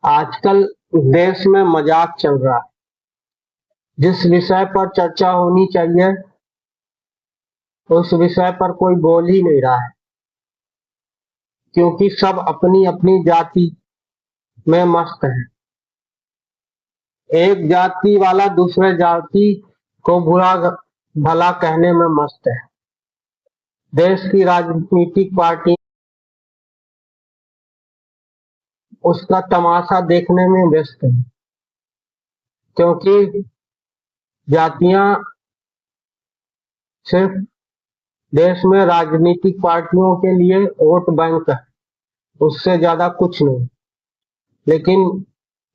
आजकल देश में मजाक चल रहा है। जिस विषय पर चर्चा होनी चाहिए उस विषय पर कोई बोल ही नहीं रहा है, क्योंकि सब अपनी अपनी जाति में मस्त है। एक जाति वाला दूसरे जाति को बुरा भला कहने में मस्त है। देश की राजनीतिक पार्टी उसका तमाशा देखने में व्यस्त है, क्योंकि जातियां सिर्फ देश में राजनीतिक पार्टियों के लिए वोट बैंक है, उससे ज्यादा कुछ नहीं। लेकिन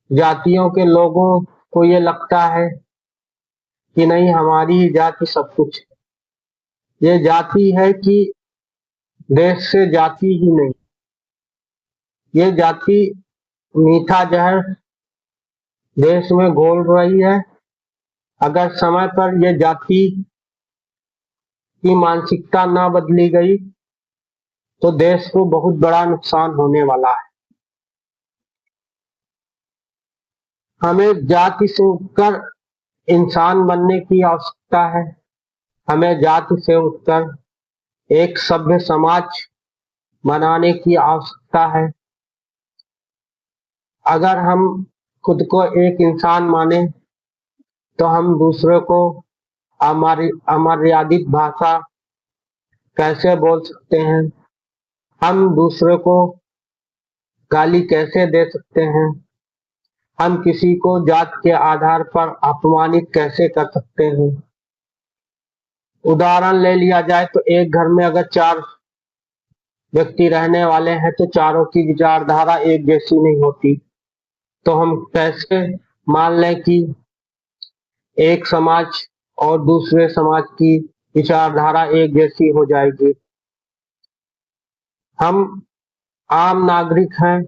जातियों के लोगों को ये लगता है कि नहीं, हमारी ही जाति सब कुछ है। ये जाति है कि देश से जाति ही नहीं। ये जाति मीठा जहर देश में घोल रही है। अगर समय पर ये जाति की मानसिकता न बदली गई तो देश को बहुत बड़ा नुकसान होने वाला है। हमें जाति से उठकर इंसान बनने की आवश्यकता है। हमें जाति से उठकर एक सभ्य समाज बनाने की आवश्यकता है। अगर हम खुद को एक इंसान माने तो हम दूसरे को अमर्यादित भाषा कैसे बोल सकते हैं, हम दूसरे को गाली कैसे दे सकते हैं, हम किसी को जात के आधार पर अपमानित कैसे कर सकते हैं। उदाहरण ले लिया जाए तो एक घर में अगर 4 व्यक्ति रहने वाले हैं तो चारों की विचारधारा एक जैसी नहीं होती। तो हम कैसे मान लें कि एक समाज और दूसरे समाज की विचारधारा एक जैसी हो जाएगी। हम आम नागरिक हैं,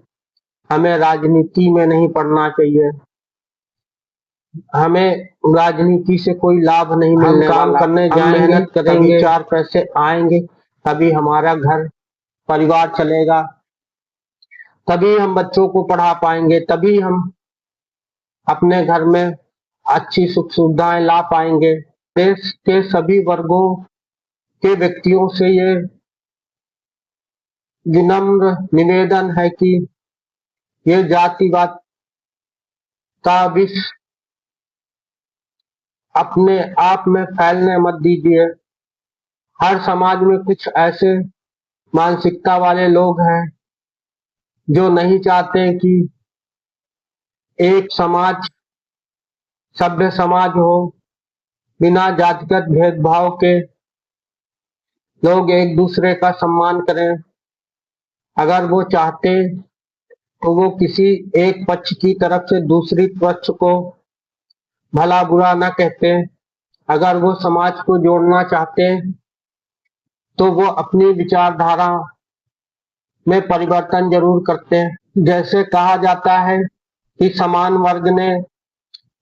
हमें राजनीति में नहीं पड़ना चाहिए। हमें राजनीति से कोई लाभ नहीं मिलने वाला। हम काम करने जाएंगे, मेहनत करेंगे, तभी 4 पैसे आएंगे, तभी हमारा घर परिवार चलेगा, तभी हम बच्चों को पढ़ा पाएंगे, तभी हम अपने घर में अच्छी सुख सुविधाएं ला पाएंगे। देश के सभी वर्गों के व्यक्तियों से ये विनम्र निवेदन है कि ये जातिवाद का विष अपने आप में फैलने मत दीजिए। हर समाज में कुछ ऐसे मानसिकता वाले लोग हैं जो नहीं चाहते कि एक समाज सभ्य समाज हो, बिना जातिगत भेदभाव के लोग एक दूसरे का सम्मान करें। अगर वो चाहते तो वो किसी एक पक्ष की तरफ से दूसरी पक्ष को भला बुरा न कहते। अगर वो समाज को जोड़ना चाहते तो वो अपनी विचारधारा में परिवर्तन जरूर करते हैं। जैसे कहा जाता है कि समान वर्ग ने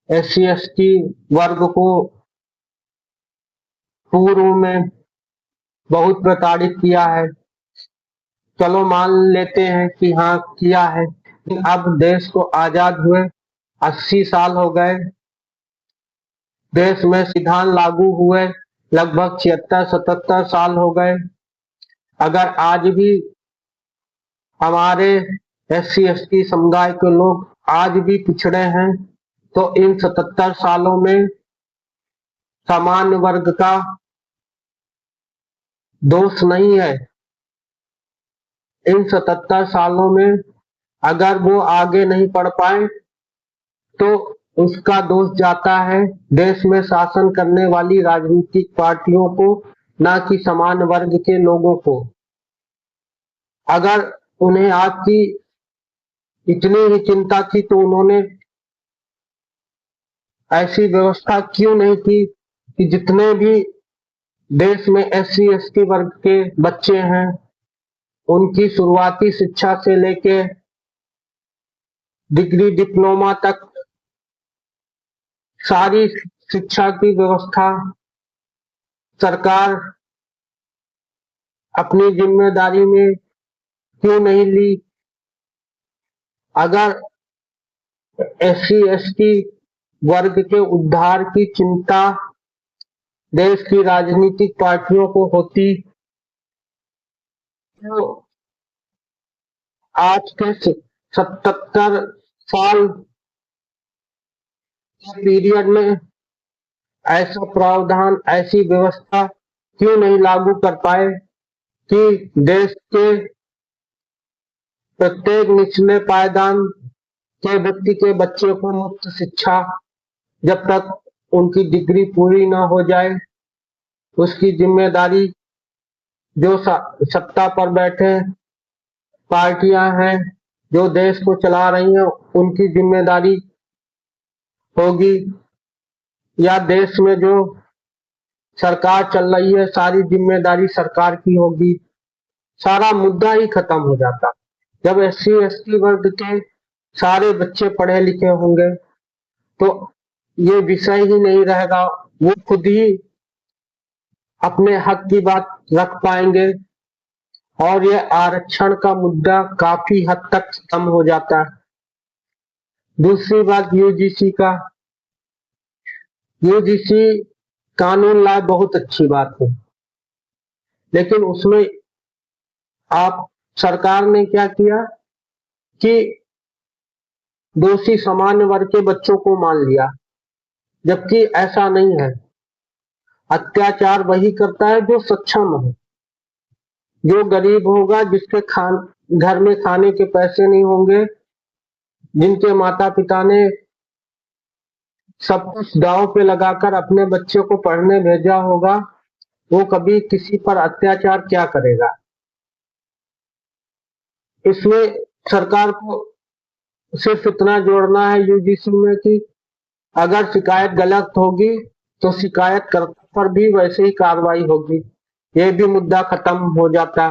SC/ST वर्ग को पूर्व में बहुत प्रताड़ित किया है। चलो मान लेते हैं कि हाँ किया है, लेकिन अब देश को आजाद हुए 80 साल हो गए। देश में संविधान लागू हुए लगभग 76-77 साल हो गए। अगर आज भी हमारे SC/ST समुदाय के लोग आज भी पिछड़े हैं तो इन 77 सालों में सामान्य वर्ग का दोष नहीं है। इन 77 सालों में अगर वो आगे नहीं बढ़ पाए तो उसका दोष जाता है देश में शासन करने वाली राजनीतिक पार्टियों को, न कि समान वर्ग के लोगों को। अगर उन्हें आपकी इतनी ही चिंता थी तो उन्होंने ऐसी व्यवस्था क्यों नहीं की कि जितने भी देश में SC/ST वर्ग के बच्चे हैं उनकी शुरुआती शिक्षा से लेके डिग्री डिप्लोमा तक सारी शिक्षा की व्यवस्था सरकार अपनी जिम्मेदारी में क्यों नहीं ली। अगर SC/ST वर्ग के उद्धार की चिंता देश की राजनीतिक पार्टियों को होती तो आज के 77 साल के पीरियड में ऐसा प्रावधान, ऐसी व्यवस्था क्यों नहीं लागू कर पाए कि देश के प्रत्येक निचले पायदान के व्यक्ति के बच्चे को मुफ्त शिक्षा, जब तक उनकी डिग्री पूरी ना हो जाए, उसकी जिम्मेदारी जो सत्ता पर बैठे पार्टियां हैं, जो देश को चला रही हैं, उनकी जिम्मेदारी होगी, या देश में जो सरकार चल रही है सारी जिम्मेदारी सरकार की होगी। सारा मुद्दा ही खत्म हो जाता। जब SC/ST वर्ग के सारे बच्चे पढ़े लिखे होंगे तो ये विषय ही नहीं रहेगा, वो खुद ही अपने हक की बात रख पाएंगे और ये आरक्षण का मुद्दा काफी हद तक खत्म हो जाता है। दूसरी बात UGC का, UGC कानून लाए बहुत अच्छी बात है, लेकिन उसमें आप सरकार ने क्या किया कि दोषी सामान्य वर्ग के बच्चों को मान लिया, जबकि ऐसा नहीं है। अत्याचार वही करता है जो सक्षम है, जो गरीब होगा, जिसके घर में खाने के पैसे नहीं होंगे, जिनके माता पिता ने सब कुछ दांव पे लगाकर अपने बच्चे को पढ़ने भेजा होगा, वो कभी किसी पर अत्याचार क्या करेगा। इसमें सरकार को सिर्फ इतना जोड़ना है UGC में कि अगर शिकायत गलत होगी तो शिकायतकर्ता पर भी वैसे ही कार्रवाई होगी। ये भी मुद्दा खत्म हो जाता।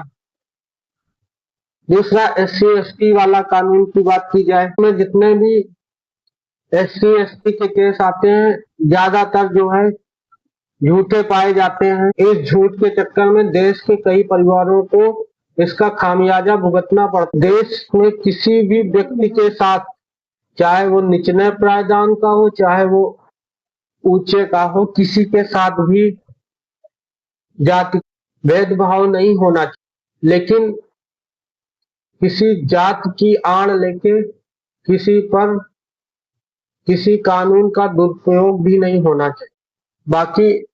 दूसरा SC/ST वाला कानून की बात की जाए, में जितने भी SC/ST के केस आते हैं ज्यादातर जो है झूठे पाए जाते हैं। इस झूठ के चक्कर में देश के कई परिवारों को इसका खामियाजा भुगतना पड़ता। देश में किसी भी व्यक्ति के साथ, चाहे वो निचले पायदान का हो, चाहे वो ऊंचे का हो, किसी के साथ भी जाति भेदभाव नहीं होना चाहिए, लेकिन किसी जात की आड़ लेके किसी पर किसी कानून का दुरुपयोग भी नहीं होना चाहिए। बाकी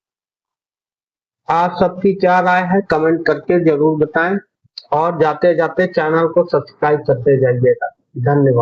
आप सबकी क्या राय है कमेंट करके जरूर बताएं और जाते जाते चैनल को सब्सक्राइब करते जाइएगा। धन्यवाद।